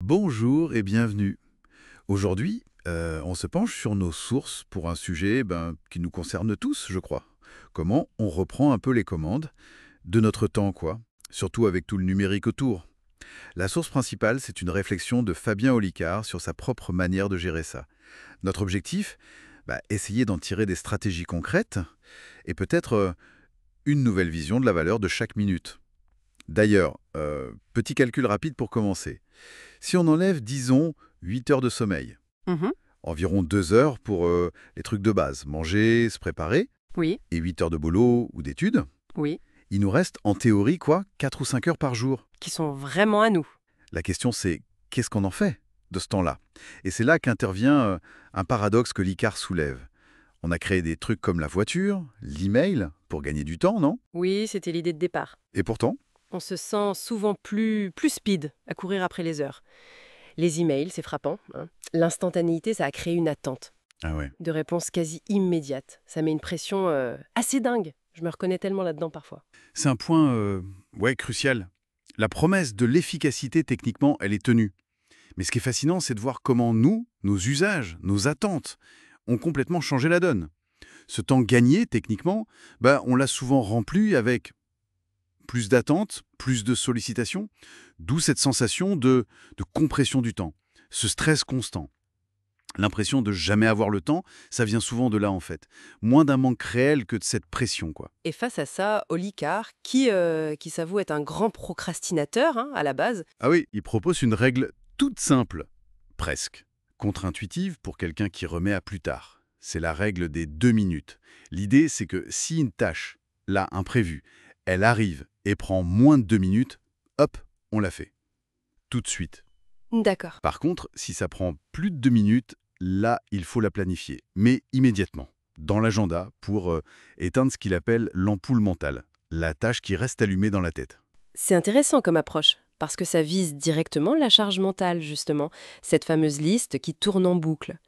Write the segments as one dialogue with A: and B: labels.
A: Bonjour et bienvenue. Aujourd'hui, on se penche sur nos sources pour un sujet qui nous concerne tous, je crois. Comment on reprend un peu les commandes de notre temps, quoi. Surtout avec tout le numérique autour. La source principale, c'est une réflexion de Fabien Olicard sur sa propre manière de gérer ça. Notre objectif, essayer d'en tirer des stratégies concrètes et peut-être une nouvelle vision de la valeur de chaque minute. D'ailleurs, petit calcul rapide pour commencer. Si on enlève, disons, 8 heures de sommeil,
B: Mhm.
A: environ 2 heures pour les trucs de base, manger, se préparer,
B: Oui,
A: et 8 heures de boulot ou d'études,
B: oui,
A: il nous reste en théorie quoi 4 ou 5 heures par jour.
B: qui sont vraiment à nous.
A: La question c'est qu'est-ce qu'on en fait de ce temps-là? Et c'est là qu'intervient un paradoxe que l'ICAR soulève. On a créé des trucs comme la voiture, l'email, pour gagner du temps, non?
B: Oui, c'était l'idée de départ.
A: Et pourtant.
B: On se sent souvent plus speed à courir après les heures. Les emails, c'est frappant, hein. L'instantanéité, ça a créé une attente
A: Ah ouais.
B: de réponse quasi immédiate. Ça met une pression assez dingue. Je me reconnais tellement là-dedans parfois.
A: C'est un point crucial. La promesse de l'efficacité, techniquement, elle est tenue. Mais ce qui est fascinant, c'est de voir comment nous, nos usages, nos attentes, ont complètement changé la donne. Ce temps gagné, techniquement, on l'a souvent rempli avec plus d'attentes, plus de sollicitations, d'où cette sensation de compression du temps, ce stress constant. L'impression de jamais avoir le temps, ça vient souvent de là en fait. Moins d'un manque réel que de cette pression, quoi.
B: Et face à ça, Olicard, qui s'avoue être un grand procrastinateur à la base.
A: Ah oui, il propose une règle toute simple, presque, contre-intuitive pour quelqu'un qui remet à plus tard. C'est la règle des 2 minutes. L'idée, c'est que si une tâche, là, imprévue, elle arrive et prend moins de 2 minutes, hop, on la fait. Tout de suite.
B: D'accord.
A: Par contre, si ça prend plus de 2 minutes, là, il faut la planifier, mais immédiatement, dans l'agenda, pour éteindre ce qu'il appelle l'ampoule mentale, la tâche qui reste allumée dans la tête.
B: C'est intéressant comme approche, parce que ça vise directement la charge mentale, justement, cette fameuse liste qui tourne en boucle.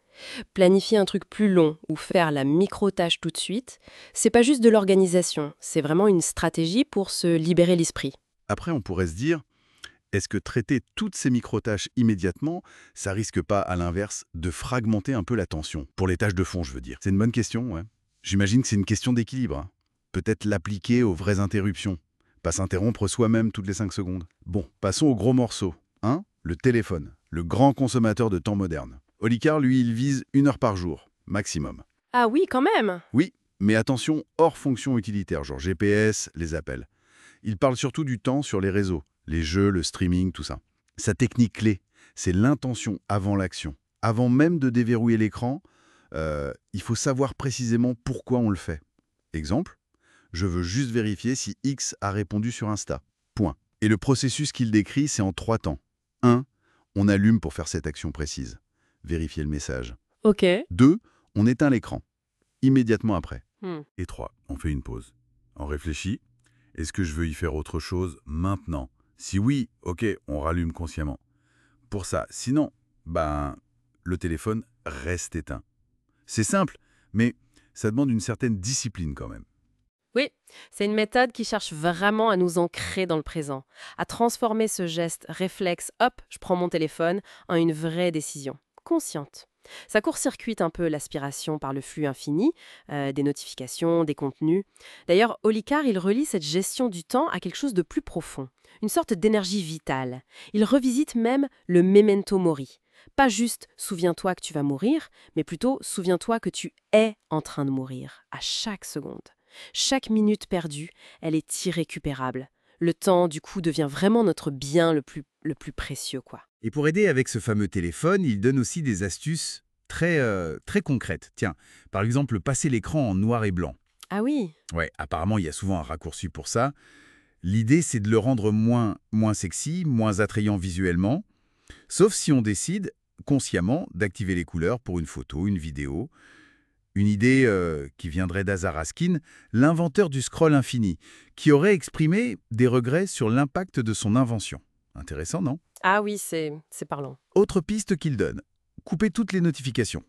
B: Planifier un truc plus long ou faire la micro-tâche tout de suite, c'est pas juste de l'organisation, c'est vraiment une stratégie pour se libérer l'esprit.
A: Après, on pourrait se dire, est-ce que traiter toutes ces micro-tâches immédiatement, ça risque pas, à l'inverse, de fragmenter un peu l'attention? Pour les tâches de fond, je veux dire. C'est une bonne question, ouais. J'imagine que c'est une question d'équilibre, hein. Peut-être l'appliquer aux vraies interruptions. Pas s'interrompre soi-même toutes les 5 secondes. Bon, passons au gros morceau. Le téléphone. Le grand consommateur de temps moderne. Olicard, lui, il vise 1 heure par jour, maximum.
B: Ah oui, quand même.
A: Oui, mais attention, hors fonction utilitaire, genre GPS, les appels. Il parle surtout du temps sur les réseaux, les jeux, le streaming, tout ça. Sa technique clé, c'est l'intention avant l'action. Avant même de déverrouiller l'écran, il faut savoir précisément pourquoi on le fait. Exemple, je veux juste vérifier si X a répondu sur Insta. Point. Et le processus qu'il décrit, c'est en 3 temps. 1. On allume pour faire cette action précise. Vérifier le message.
B: Ok.
A: 2. On éteint l'écran. Immédiatement après.
B: Hmm.
A: Et 3. On fait une pause. On réfléchit. Est-ce que je veux y faire autre chose maintenant? Si oui, ok, on rallume consciemment. Pour ça, sinon, le téléphone reste éteint. C'est simple, mais ça demande une certaine discipline quand même.
B: Oui, c'est une méthode qui cherche vraiment à nous ancrer dans le présent, à transformer ce geste réflexe, hop, je prends mon téléphone, en une vraie décision, consciente. Ça court-circuite un peu l'aspiration par le flux infini, des notifications, des contenus. D'ailleurs, Olicard, il relie cette gestion du temps à quelque chose de plus profond, une sorte d'énergie vitale. Il revisite même le memento mori. Pas juste souviens-toi que tu vas mourir, mais plutôt souviens-toi que tu es en train de mourir, à chaque seconde. Chaque minute perdue, elle est irrécupérable. Le temps, du coup, devient vraiment notre bien le plus précieux, quoi.
C: Et pour aider avec ce fameux téléphone, il donne aussi des astuces très concrètes. Tiens, par exemple, passer l'écran en noir et blanc.
B: Ah oui.
C: Ouais, apparemment, il y a souvent un raccourci pour ça. L'idée, c'est de le rendre moins sexy, moins attrayant visuellement, sauf si on décide consciemment d'activer les couleurs pour une photo, une vidéo. Une idée qui viendrait d'Azar Raskin, l'inventeur du scroll infini, qui aurait exprimé des regrets sur l'impact de son invention. Intéressant, non?
B: Ah oui, c'est parlant.
C: Autre piste qu'il donne, couper toutes les notifications.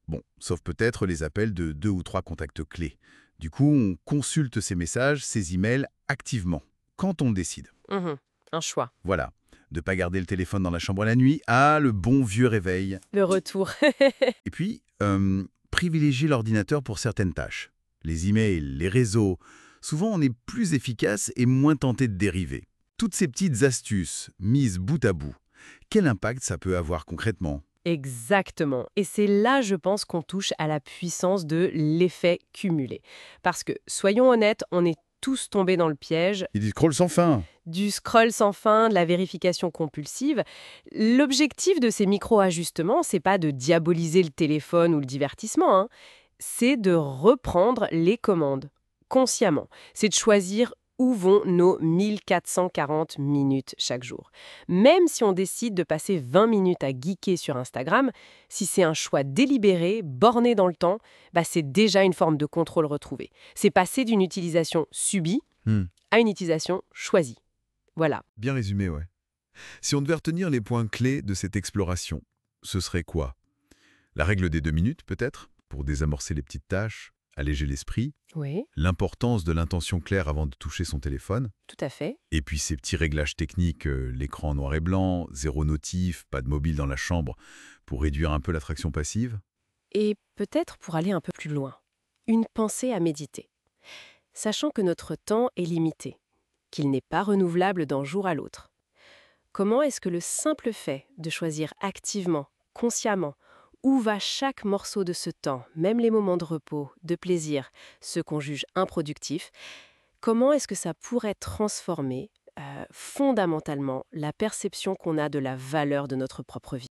C: Bon, sauf peut-être les appels de 2 ou 3 contacts clés. Du coup, on consulte ces messages, ces emails activement, quand on le décide.
B: Mhm. Un choix.
C: Voilà. de pas garder le téléphone dans la chambre la nuit, ah, le bon vieux réveil.
B: Le retour.
C: Et puis, privilégier l'ordinateur pour certaines tâches. Les emails, les réseaux. Souvent, on est plus efficace et moins tenté de dériver. Toutes ces petites astuces, mises bout à bout, quel impact ça peut avoir concrètement?
B: Exactement. Et c'est là, je pense, qu'on touche à la puissance de l'effet cumulé. Parce que, soyons honnêtes, on est tous tombés dans le piège
C: Il dit scroll sans fin.
B: du scroll sans fin, de la vérification compulsive. L'objectif de ces micro-ajustements, c'est pas de diaboliser le téléphone ou le divertissement, hein. C'est de reprendre les commandes consciemment. C'est de choisir où vont nos 1440 minutes chaque jour. Même si on décide de passer 20 minutes à geeker sur Instagram, si c'est un choix délibéré, borné dans le temps, c'est déjà une forme de contrôle retrouvé. C'est passer d'une utilisation subie à une utilisation choisie. Voilà.
D: Bien résumé, ouais. Si on devait retenir les points clés de cette exploration, ce serait quoi? La règle des 2 minutes, peut-être, pour désamorcer les petites tâches, alléger l'esprit.
B: Oui,
D: L'importance de l'intention claire avant de toucher son téléphone.
B: tout à fait.
D: Et puis ces petits réglages techniques, l'écran noir et blanc, zéro notif, pas de mobile dans la chambre, pour réduire un peu l'attraction passive.
B: Et peut-être pour aller un peu plus loin, une pensée à méditer. Sachant que notre temps est limité, qu'il n'est pas renouvelable d'un jour à l'autre. Comment est-ce que le simple fait de choisir activement, consciemment, où va chaque morceau de ce temps, même les moments de repos, de plaisir, ceux qu'on juge improductifs, comment est-ce que ça pourrait transformer fondamentalement la perception qu'on a de la valeur de notre propre vie ?